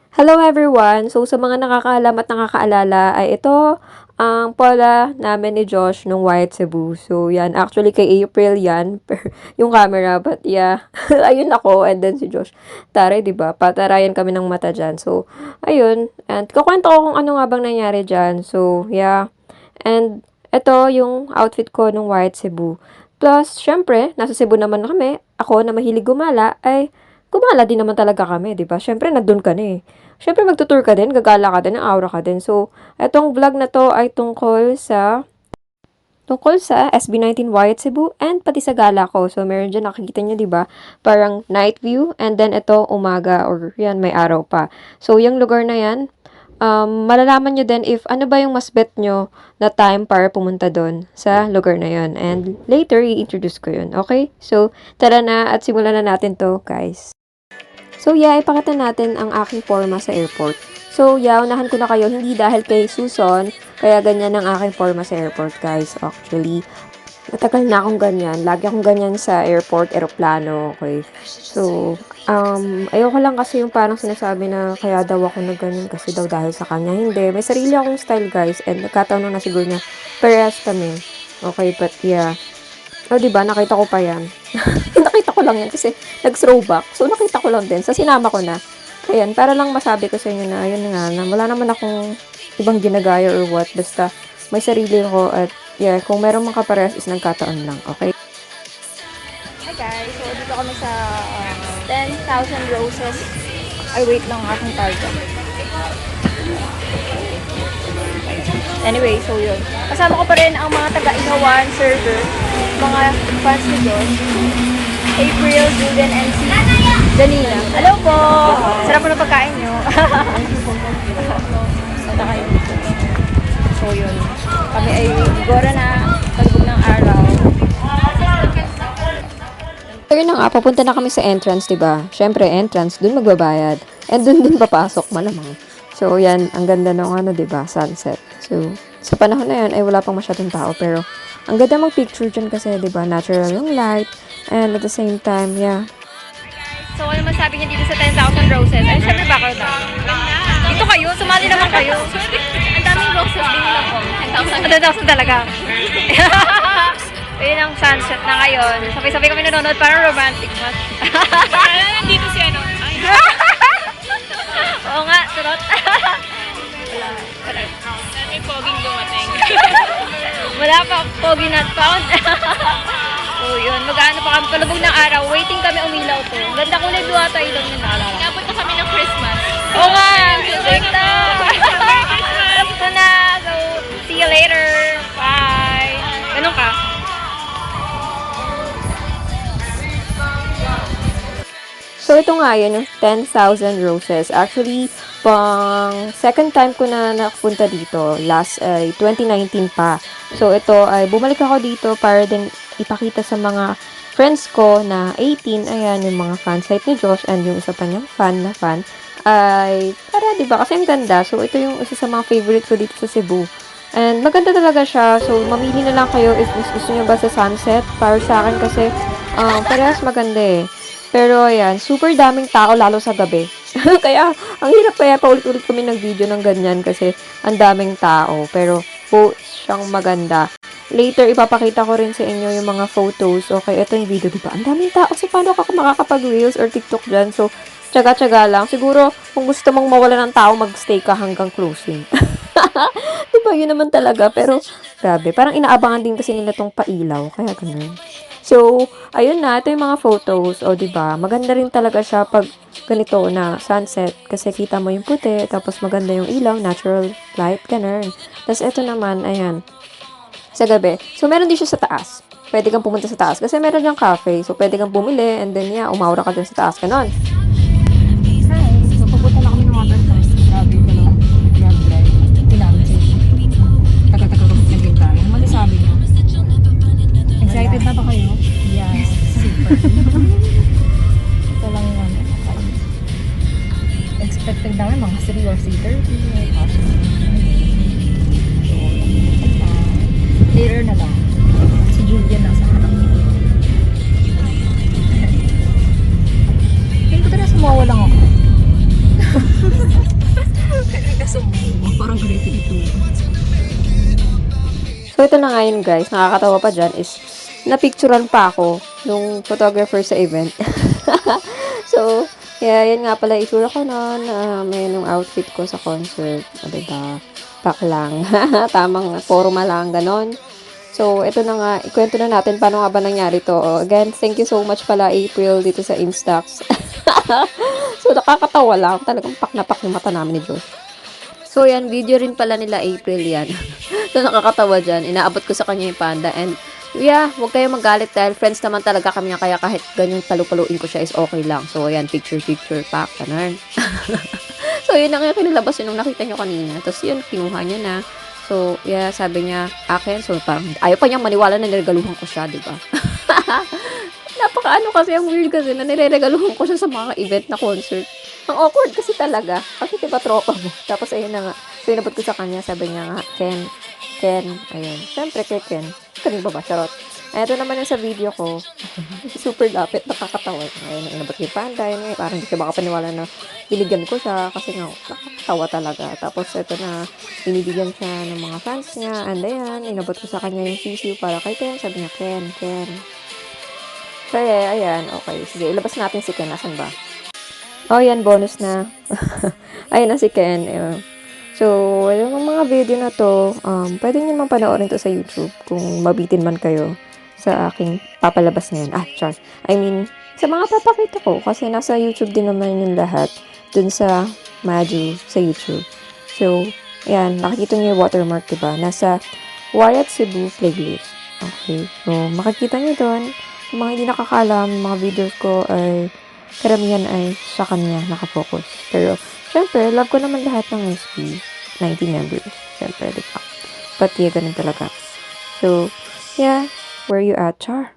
Hello everyone! So sa mga nakakaalam at nakakaalala ay ito ang pala namin ni Josh nung White Cebu. So yan, actually kay April yan, yung camera, but yeah, ayun ako and then si Josh. Tara, 'di ba? Patarayan kami ng mata diyan. So ayun, and kukwento ko kung ano nga bang nangyari diyan. So yeah. And ito yung outfit ko nung White Cebu. Plus, syempre, nasa Cebu naman kami. Ako na mahilig gumala ay gumala din naman talaga kami, 'di ba? Syempre nandun ka na eh. Syempre magtutour ka din, gagala ka din, ang aura ka din. So, etong vlog na to ay tungkol sa SB19 Wyatt Cebu and pati sa gala ko. So, meron dyan, nakikita nyo, di ba? Parang night view and then ito, umaga or yan, may araw pa. So, yung lugar na yan, malalaman nyo din if ano ba yung mas bet nyo na time para pumunta doon sa lugar na yon. And later, i-introduce ko yun. Okay? So, tara na at simulan na natin to, guys. So yeah, ipakita natin ang aking forma sa airport. So yeah, unahan ko na kayo, hindi dahil kay Susan, kaya ganyan ang aking forma sa airport, guys. Actually, matagal na akong ganyan. Lagi akong ganyan sa airport, aeroplano, okay. So, ayoko lang kasi yung parang sinasabi na kaya daw ako na ganyan kasi daw dahil sa kanya. Hindi, may sarili akong style, guys, and nagkataon na siguro na parehas kami. Okay, but yeah. Oh, diba? Nakita ko pa yan. Nakita ko lang yan kasi nag-throwback. So, nakita ko lang din. So, sinama ko na. Ayan, para lang masabi ko sa inyo na, ayun nga, na wala naman akong ibang ginagaya or what. Basta, may sarili ko at, yeah, kung meron mga kaparehas is nagkataon lang, okay? Hi guys, so dito kami sa 10,000 Roses. Ay, wait lang, aking target. Anyway, so yun. Kasama ko pa rin ang mga taga-Inawan server, mga fans ni Josh. April, Julian, and si Janina. Hello po! Sarap po ng pagkain nyo. Santa kayo. So yun. Kami ay gora na, palubog ng araw. Pero na nga, papunta na kami sa entrance, diba? Syempre, entrance, dun magbabayad. And dun din papasok, malamang. So, yan, ang ganda ng ano, diba? Sunset. So, sa panahon na yan, ay wala pang masyadong tao. Pero, ang ganda mag-picture dyan kasi, diba? Natural yung light. And at the same time, yeah. So, ano man sabi niya dito sa 10,000 Roses? Ay, syempre background na. Dito kayo, sumali naman kayo. Ang daming roses din lang po. 10,000 talaga. Ayun ang sunset na ngayon. Sabay-sabay kami nanonood, parang romantic mas. Nandito si ano? Ay, Oo nga, surot. may poging dumating. Wala pa, pogi not found. So yun, mag-ano pa kami, palubog ng araw, waiting kami umilaw to. Ganda kulay blue ata ilaw niya naalala. Inabot na kami ng Christmas. Oo nga, ganda. Tapos na, so see you later. Bye. Ganun ka. So, ito nga yun, yung 10,000 Roses. Actually, pang second time ko na nakapunta dito. Last 2019 pa. So, ito ay bumalik ako dito para din ipakita sa mga friends ko na 18. Ayan, yung mga fansite ni Josh and yung isa pa niyang fan ay, para, diba? Kasi ang ganda. So, ito yung isa sa mga favorite ko dito sa Cebu. And maganda talaga siya. So, mamili na lang kayo if gusto niyo ba sa sunset. Para sa akin kasi, parehas maganda eh. Pero ayan, super daming tao lalo sa gabi. Kaya, ang hirap kaya paulit-ulit kami ng video ng ganyan kasi ang daming tao. Pero, po, siyang maganda. Later, ipapakita ko rin sa inyo yung mga photos. Okay, ito yung video, diba? Ang daming tao. So, paano ka makakapag-reels or TikTok dyan? So, tsaga-tsaga lang. Siguro, kung gusto mong mawala ng tao, mag-stay ka hanggang closing. Diba, yun naman talaga. Pero, grabe. Parang inaabangan din kasi nila tong pailaw. Kaya ganun. So, ayun na, ito yung mga photos. O, diba? Maganda rin talaga siya pag ganito na sunset. Kasi kita mo yung puti, tapos maganda yung ilaw, natural light, ganun. Tapos, ito naman, ayan, sa gabi. So, meron din siya sa taas. Pwede kang pumunta sa taas. Kasi meron diyang cafe. So, pwede kang bumili, and then, yeah, umaura ka dun sa taas. Ganun. Hi, so papunta na kami ng waterfalls. Grabe ko lang. Grab drive. Tinamit siya. Taga-taga kami nag-drive. Ano masasabi niyo? Excited na ba kayo? Yes. Super. Ito lang yung ano. Expected namin mga 3 or 3:30. Later na lang. Si Julian nasa harap. Tingin ko talaga sumawa lang ako. So, ito na nga yun, guys. Nakakatawa pa dyan is, napicturan pa ako nung photographer sa event. So, yeah, yan nga pala itsura ko noon. May yung outfit ko sa concert. O, diba? Pack lang. Tamang forma lang, ganon. So, ito na nga. Ikwento na natin paano nga ba nangyari to. Again, thank you so much pala, April, dito sa Instax. So, nakakatawa lang. Talagang pak na pak yung mata namin ni Josh. So, yan, video rin pala nila April yan. So, nakakatawa dyan. Inaabot ko sa kanya yung panda. And, yeah, huwag kayo magalit dahil friends naman talaga kami niya. Kaya kahit ganyan palu-paluin ko siya is okay lang. So, ayan, picture, pack, ganun. So, yun ang kinilabas yun nung nakita nyo kanina. Tapos, yun, kinuha niya na. So, yeah, sabi niya, akin. So, parang, ayaw pa niyang maniwala na niregaluhan ko siya, di ba? Napaka ano kasi, ang weird kasi na nireregaluhan ko siya sa mga event na concert. Ang awkward kasi talaga. Kasi diba tropa mo. Tapos ayun na nga. So inabot ko sa kanya. Sabi niya nga, Ken. Ayun. Siyempre kay Ken. Kanil ba ba? Charot. Ito naman yung sa video ko. Super lapit. Nakakatawa. Ayun. Inabot ko yung panda. Ayun. Parang hindi siya baka paniwala na binigyan ko siya. Kasi nga, nakakatawa talaga. Tapos ito na, binibigyan siya ng mga fans niya. And ayan. Inabot ko sa kanya yung sisiu para kay Ken. Sabi niya, Ken. So ayan. Okay. Sige. Ilabas natin si Ken. Asan ba? Oh, yan, bonus na. Ayun na si Ken. So, yung mga video na to, pwede nyo man panoorin to sa YouTube kung mabitin man kayo sa aking papalabas ngayon. Char. I mean, sa mga papakita ko, kasi nasa YouTube din naman yung lahat dun sa Maju sa YouTube. So, yan, nakikita nyo yung watermark, diba? Nasa Wyatt Cebu playlist. Okay. So, makikita nyo dun. Yung mga hindi nakakalam, mga videos ko ay karamihan ay sa kanya nakafocus. Pero, syempre, love ko naman lahat ng SB. 90 members. Syempre, di ba? But, yeah, ganun talaga. So, yeah, where you at, Char?